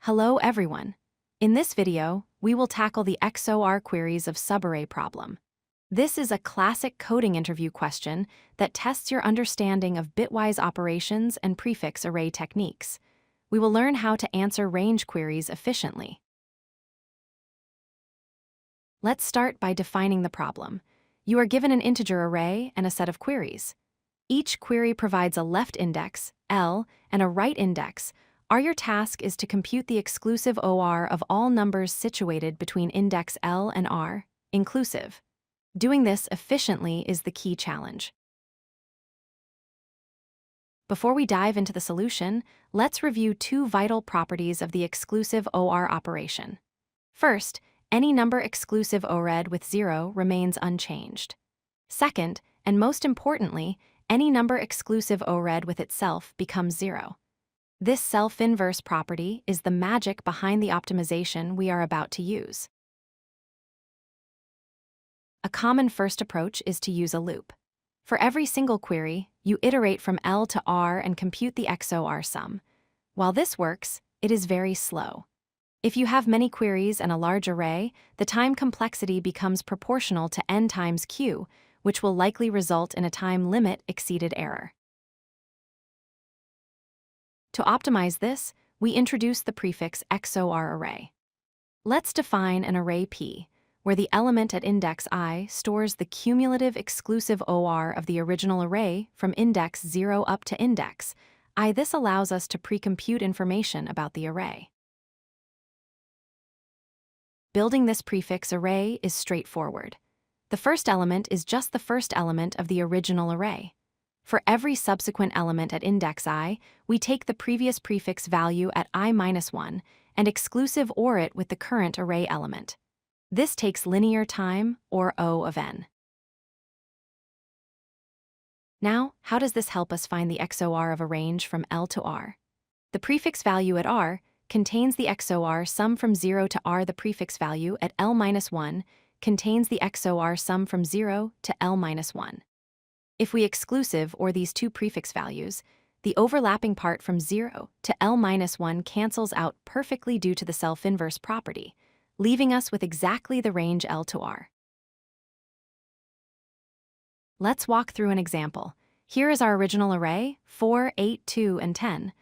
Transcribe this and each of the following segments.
Hello everyone. In this video, we will tackle the XOR Queries of Subarray problem. This is a classic coding interview question that tests your understanding of bitwise operations and prefix array techniques. We will learn how to answer range queries efficiently. Let's start by defining the problem. You are given an integer array and a set of queries. Each query provides a left index, L, and a right index. Your task is to compute the exclusive OR of all numbers situated between index L and R, inclusive. Doing this efficiently is the key challenge. Before we dive into the solution, let's review two vital properties of the exclusive OR operation. First, any number exclusive ORed with 0 remains unchanged. Second, and most importantly, any number exclusive ORed with itself becomes 0. This self-inverse property is the magic behind the optimization we are about to use. A common first approach is to use a loop. For every single query, you iterate from L to R and compute the XOR sum. While this works, it is very slow. If you have many queries and a large array, the time complexity becomes proportional to n times q, which will likely result in a time limit exceeded error. To optimize this, we introduce the prefix XOR array. Let's define an array P, where the element at index I stores the cumulative exclusive OR of the original array from index 0 up to index I. This allows us to pre-compute information about the array. Building this prefix array is straightforward. The first element is just the first element of the original array. For every subsequent element at index I, we take the previous prefix value at I-1 and exclusive OR it with the current array element. This takes linear time, or O of n. Now, how does this help us find the XOR of a range from L to R? The prefix value at R contains the XOR sum from 0 to R. The prefix value at L-1 contains the XOR sum from 0 to L-1. If we exclusive OR these two prefix values, the overlapping part from 0 to L-1 cancels out perfectly due to the self-inverse property, leaving us with exactly the range L to R. Let's walk through an example. Here is our original array, 4, 8, 2, and 10.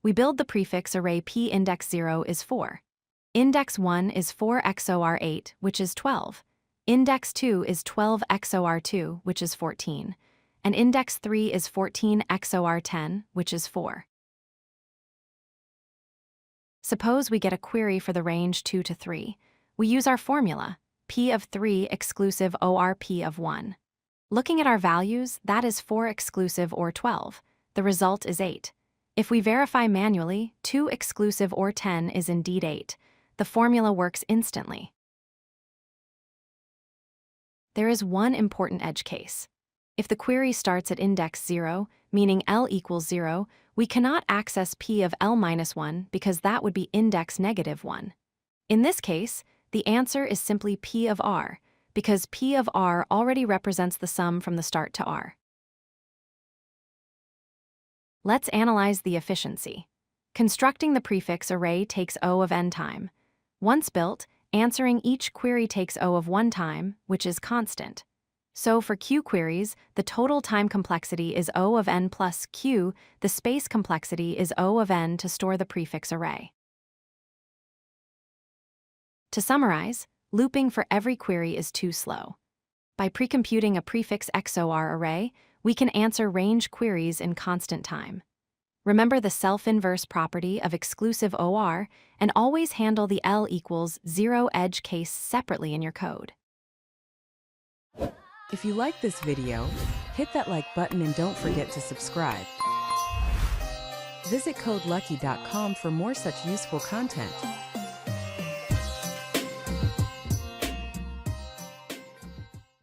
We build the prefix array P. Index 0 is 4. Index 1 is 4 XOR 8, which is 12. Index 2 is 12 XOR 2, which is 14. And index 3 is 14 XOR 10, which is 4. Suppose we get a query for the range 2 to 3. We use our formula, P of 3 exclusive OR P of 1. Looking at our values, that is 4 exclusive OR 12. The result is 8. If we verify manually, 2 exclusive OR 10 is indeed 8. The formula works instantly. There is one important edge case. If the query starts at index 0, meaning L equals 0, we cannot access P of L-1 because that would be index -1. In this case, the answer is simply P of R, because P of R already represents the sum from the start to R. Let's analyze the efficiency. Constructing the prefix array takes O of n time. Once built, answering each query takes O of 1 time, which is constant. So for Q queries, the total time complexity is O of n plus Q. The space complexity is O of n to store the prefix array. To summarize, looping for every query is too slow. By precomputing a prefix XOR array, we can answer range queries in constant time. Remember the self-inverse property of exclusive OR and always handle the L equals 0 edge case separately in your code. If you like this video, hit that like button and don't forget to subscribe. Visit codelucky.com for more such useful content.